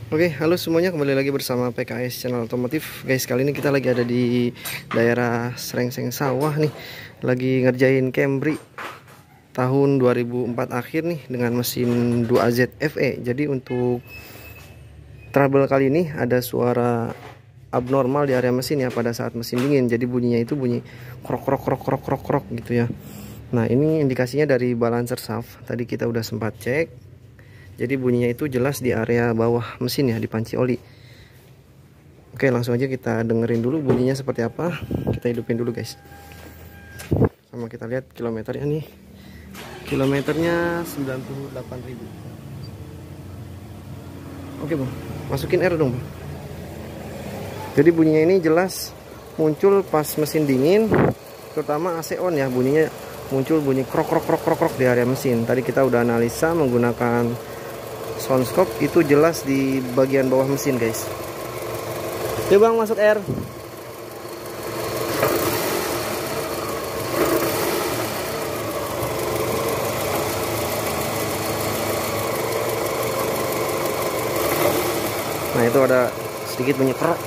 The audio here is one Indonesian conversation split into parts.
Oke, halo semuanya, kembali lagi bersama PKS Channel Otomotif. Guys, kali ini kita lagi ada di daerah Srengseng Sawah nih. Lagi ngerjain Camry tahun 2004 akhir nih dengan mesin 2AZ FE. Jadi untuk trouble kali ini ada suara abnormal di area mesin ya pada saat mesin dingin. Jadi bunyinya itu bunyi krok krok krok krok krok krok gitu ya. Nah, ini indikasinya dari balancer shaft. Tadi kita udah sempat cek. Jadi bunyinya itu jelas di area bawah mesin ya, di panci oli. Oke, langsung aja kita dengerin dulu bunyinya seperti apa. Kita hidupin dulu guys. Sama kita lihat kilometernya nih. Kilometernya 98.000. Oke bang, masukin air dong bang. Jadi bunyinya ini jelas muncul pas mesin dingin, terutama AC on ya, bunyinya muncul bunyi krok krok krok krok krok di area mesin. Tadi kita udah analisa menggunakan soundscope, itu jelas di bagian bawah mesin guys. Yuk bang, masuk air. Nah, itu ada sedikit bunyi krok.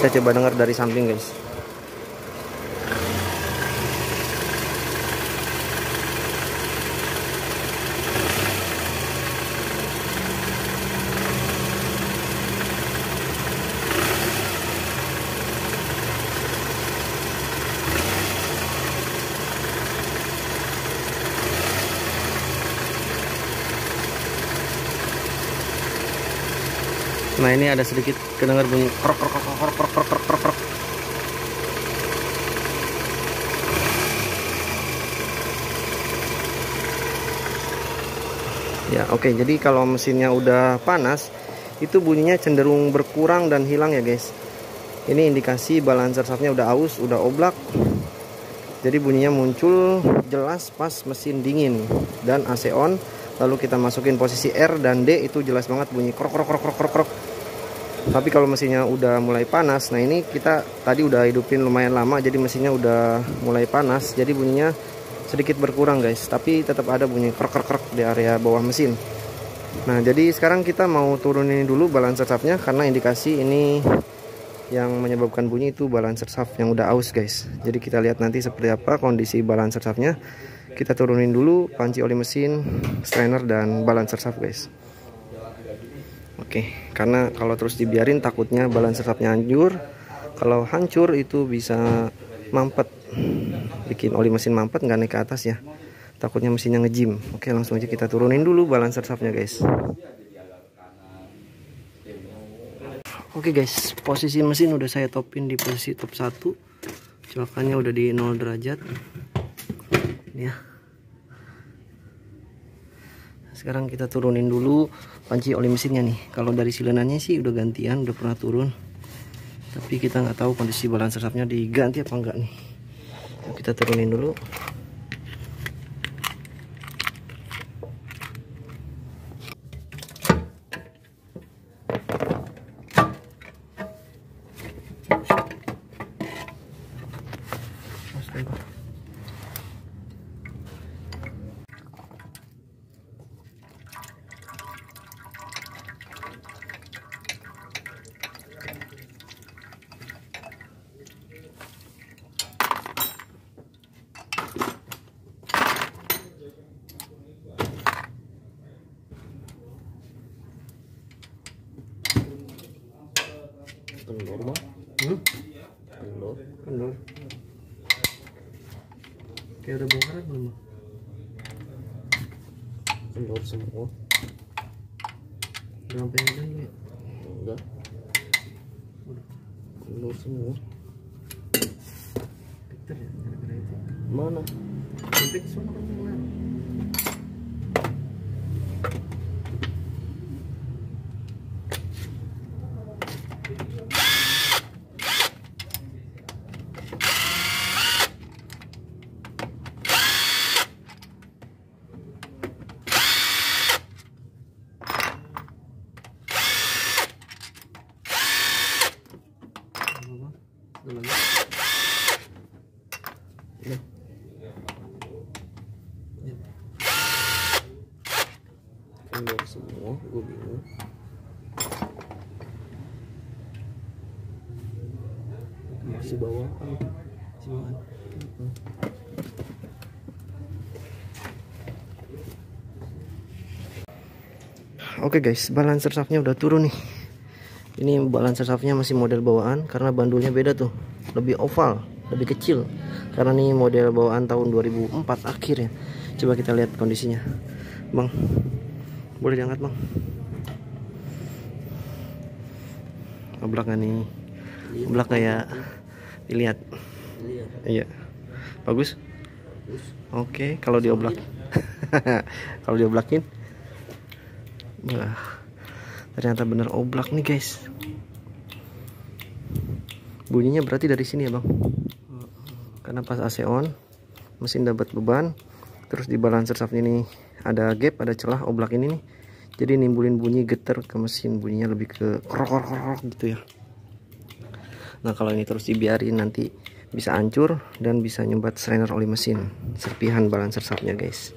Kita coba dengar dari samping guys. Nah, ini ada sedikit kedengar bunyi krok krok krok krok krok krok krok krok krok. Ya, oke. Jadi kalau mesinnya udah panas, itu bunyinya cenderung berkurang dan hilang ya guys. Ini indikasi balancer shaftnya udah aus, udah oblak. Jadi bunyinya muncul jelas pas mesin dingin dan AC on. Lalu kita masukin posisi R dan D, itu jelas banget bunyi krok krok krok krok krok krok. Tapi kalau mesinnya udah mulai panas, nah ini kita tadi udah hidupin lumayan lama, jadi mesinnya udah mulai panas, jadi bunyinya sedikit berkurang guys. Tapi tetap ada bunyi krok krok krok di area bawah mesin. Nah, jadi sekarang kita mau turunin dulu balancer shaftnya, karena indikasi ini yang menyebabkan bunyi itu balancer shaft yang udah aus guys. Jadi kita lihat nanti seperti apa kondisi balancer shaftnya. Kita turunin dulu panci oli mesin, strainer, dan balancer shaft guys. Oke, karena kalau terus dibiarin takutnya balancer shaftnya hancur. Kalau hancur itu bisa mampet, bikin oli mesin mampet, nggak naik ke atas ya. Takutnya mesinnya ngejim. Oke, langsung aja kita turunin dulu balancer shaftnya guys. Oke guys, posisi mesin udah saya topin di posisi top 1. Colokannya udah di 0 derajat. Ini ya. Sekarang kita turunin dulu panci oli mesinnya nih. Kalau dari silenannya sih udah gantian, udah pernah turun. Tapi kita nggak tahu kondisi balancer shaftnya diganti apa enggak nih. Kita turunin dulu. Kendor bang? Kendor. Kayak udah bongkaran belum bang? Kendor semua. Udah sampai yang lain ya? Enggak. Kendor semua. Peter ya, gara-gara itu. Mana? Sampai ke sana kan yang lain. Kendor semua, gue bingung. Masih bawaan. Oke guys, balancer shaftnya udah turun nih. Ini balancer shaftnya masih model bawaan karena bandulnya beda tuh, lebih oval, lebih kecil. Karena ini model bawaan tahun 2004 akhir ya. Coba kita lihat kondisinya, Bang. Boleh diangkat, Bang? Oblak nggak nih? Oblak kayak dilihat. Iya. Bagus. Oke, kalau dioblak. Kalau dioblakin. Wah, ternyata bener oblak nih guys. Bunyinya berarti dari sini ya bang, karena pas AC on mesin dapat beban, terus di balancer shaft ini ada gap, ada celah oblak ini nih, jadi nimbulin bunyi getar ke mesin, bunyinya lebih ke krok gitu ya. Nah kalau ini terus dibiarin nanti bisa hancur dan bisa nyumbat strainer oli mesin, serpihan balancer shaftnya guys.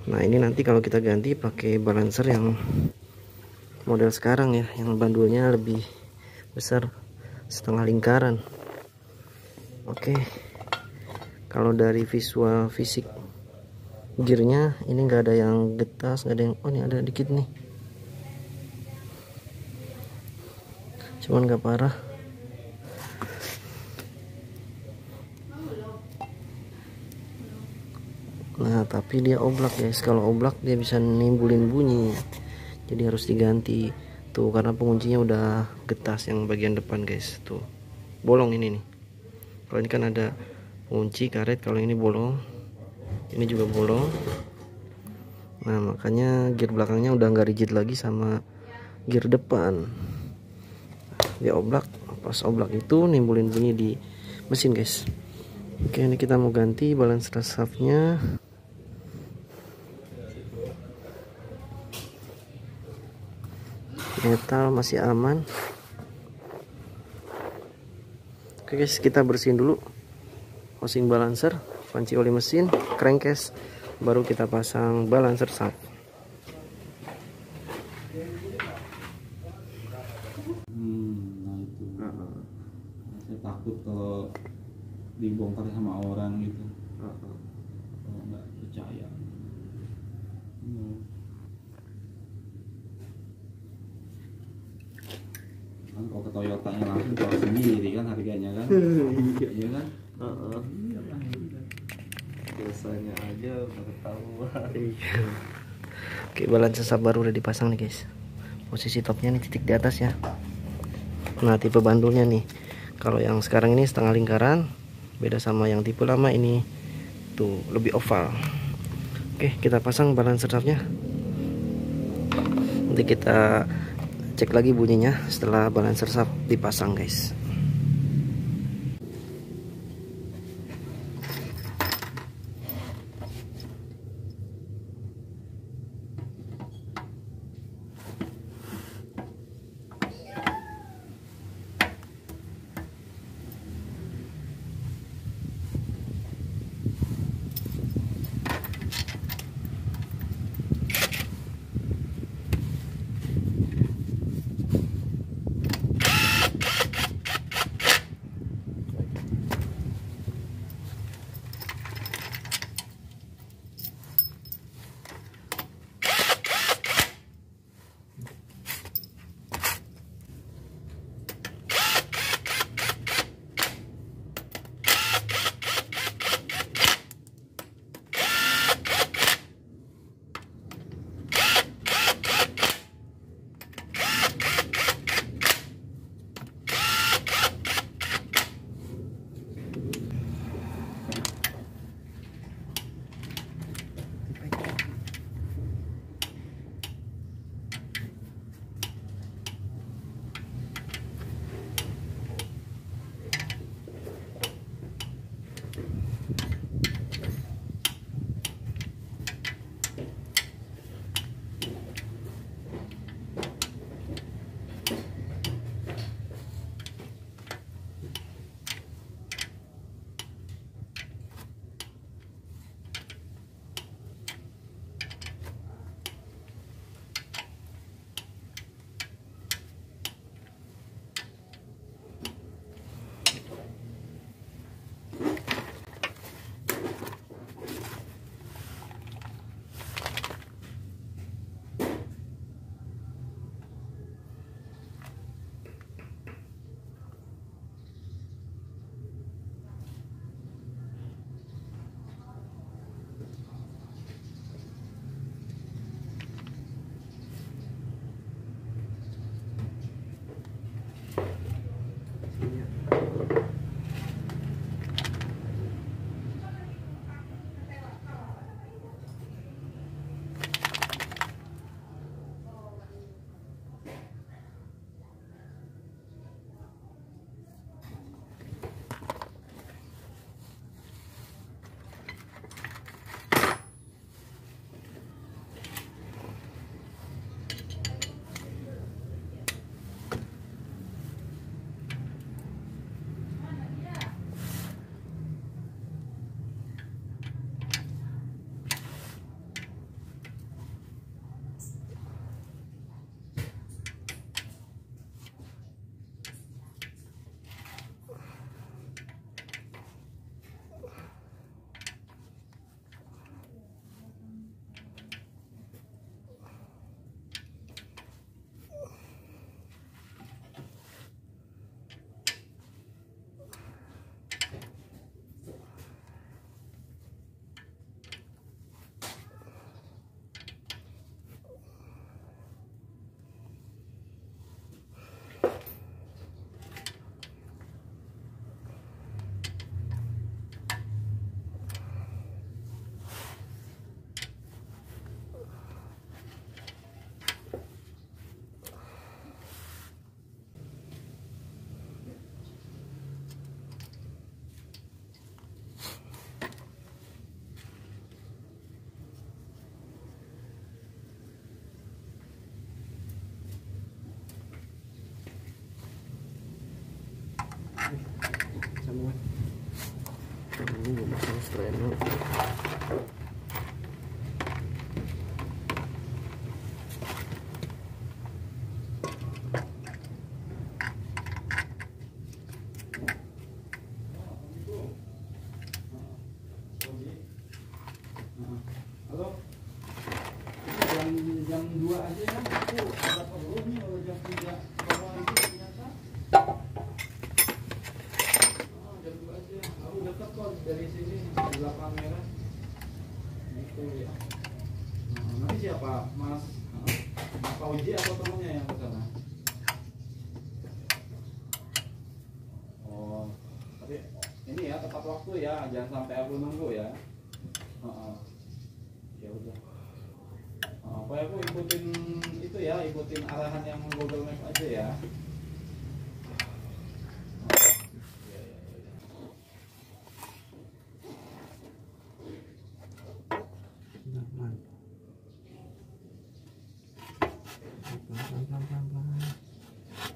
Nah ini nanti kalau kita ganti pakai balancer yang model sekarang ya, yang bandulnya lebih besar, setengah lingkaran. Oke, kalau dari visual fisik gearnya ini nggak ada yang getas, nggak ada yang, oh ini ada dikit nih, cuman nggak parah. Nah tapi dia oblak guys, kalau oblak dia bisa nimbulin bunyi, jadi harus diganti tuh karena penguncinya udah getas yang bagian depan guys, tuh bolong ini nih. Kalau ini kan ada pengunci karet, kalau ini bolong, ini juga bolong. Nah makanya gear belakangnya udah nggak rigid lagi sama gear depan, dia oblak. Pas oblak itu nimbulin bunyi di mesin guys. Oke, ini kita mau ganti balancer shaftnya. Metal masih aman. Oke guys, kita bersihin dulu housing balancer, panci oli mesin, crankcase, baru kita pasang balancer shaft. Nah itu saya takut kalau dibongkar sama orang gitu, kalau nggak percaya. Kan kalau ke Toyotanya langsung tahu sendiri kan harganya kan. Iya kan. Iya kan. Biasanya aja udah ketahuan. Iya. Oke, balancer shaft baru udah dipasang nih guys. Posisi topnya nih titik di atas ya. Nah tipe bandulnya nih, kalau yang sekarang ini setengah lingkaran, beda sama yang tipe lama ini tuh lebih oval. Oke, kita pasang balancer shaftnya. Nanti kita cek lagi bunyinya setelah balancer shaft dipasang guys. sambungan. Ini gue pasang strainer. Halo, jam 2 aja ya, aku dapat nih kalau jam 3 bawa itu ternyata. Jam 2 aja, aku dekat kok dari sini di belakang merah. Gitu ya. Nanti siapa, Mas? Pak Uji atau temennya yang ke sana? Oh, tapi ini ya tepat waktu ya, jangan sampai aku nunggu ya. Ya udah. Pokoknya aku ikutin itu ya, ikutin arahan yang Google Map aja ya.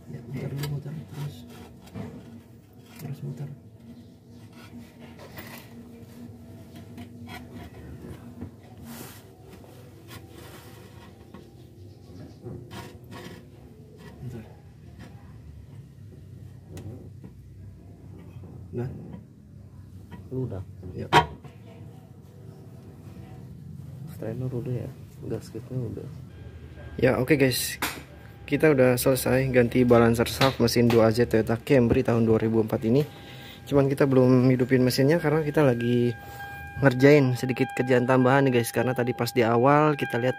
Ya, muter terus muter. Nah, udah. Ya. Strainer udah ya, gasketnya udah. Ya oke guys, kita udah selesai ganti balancer shaft mesin 2AZ Toyota Camry tahun 2004 ini. Cuman kita belum hidupin mesinnya karena kita lagi ngerjain sedikit kerjaan tambahan nih guys. Karena tadi pas di awal kita lihat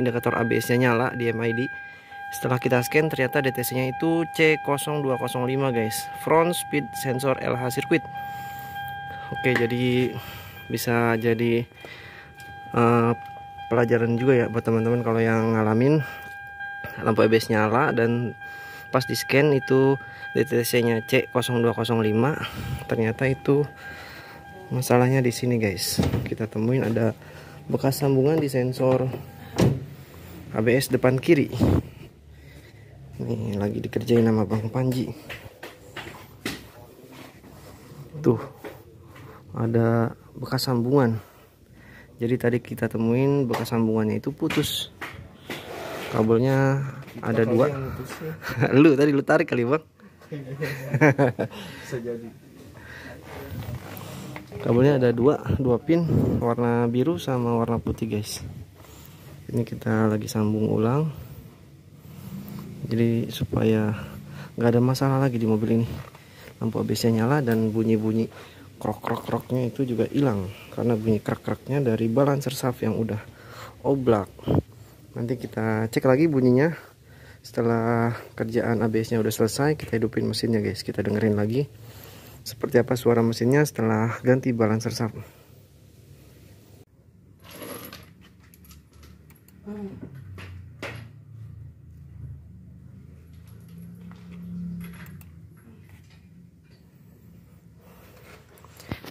indikator ABS-nya nyala di MID. Setelah kita scan ternyata DTC-nya itu C0205 guys, front speed sensor LH circuit. Oke, jadi bisa jadi pelajaran juga ya buat teman-teman kalau yang ngalamin lampu ABS nyala dan pas di scan itu DTC-nya C0205, ternyata itu masalahnya di sini guys. Kita temuin ada bekas sambungan di sensor ABS depan kiri. Nih lagi dikerjain sama Bang Panji. Tuh ada bekas sambungan. Jadi tadi kita temuin bekas sambungannya itu putus. Kabelnya ada dua. Lu tarik kali Bang. Bisa jadi. Kabelnya ada dua pin, warna biru sama warna putih guys. Ini kita lagi sambung ulang. Jadi supaya nggak ada masalah lagi di mobil ini. Lampu ABS-nya nyala dan bunyi-bunyi krok-krok-kroknya itu juga hilang karena bunyi krak-kraknya dari balancer shaft yang udah oblak. Nanti kita cek lagi bunyinya setelah kerjaan ABS-nya udah selesai. Kita hidupin mesinnya guys, kita dengerin lagi seperti apa suara mesinnya setelah ganti balancer shaft.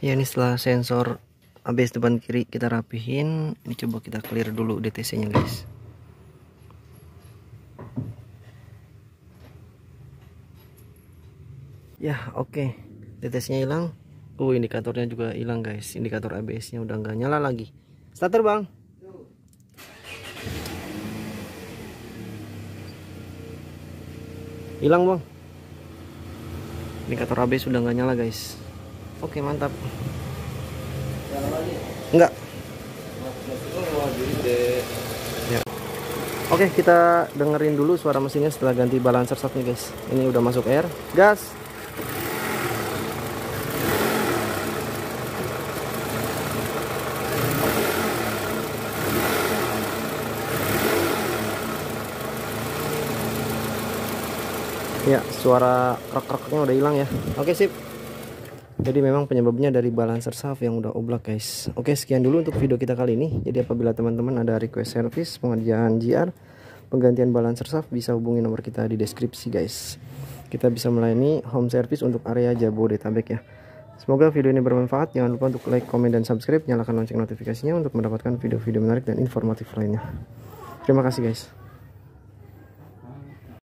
Ya, ini setelah sensor ABS depan kiri kita rapihin, ini coba kita clear dulu DTC nya guys. Ya oke, DTC nya hilang. Indikatornya juga hilang guys, indikator ABS nya udah nggak nyala lagi. Starter Bang. Hilang Bang, indikator ABS udah nggak nyala guys. Oke mantap. Enggak. Ya. Oke, kita dengerin dulu suara mesinnya setelah ganti balancer shaftnya guys. Ini udah masuk air. Gas. Ya, suara krok-kroknya udah hilang ya. Oke sip. Jadi memang penyebabnya dari balancer shaft yang udah oblak guys. Oke, sekian dulu untuk video kita kali ini. Jadi apabila teman-teman ada request service pengerjaan GR, penggantian balancer shaft, bisa hubungi nomor kita di deskripsi guys. Kita bisa melayani home service untuk area Jabodetabek ya. Semoga video ini bermanfaat. Jangan lupa untuk like, komen, dan subscribe. Nyalakan lonceng notifikasinya untuk mendapatkan video-video menarik dan informatif lainnya. Terima kasih guys.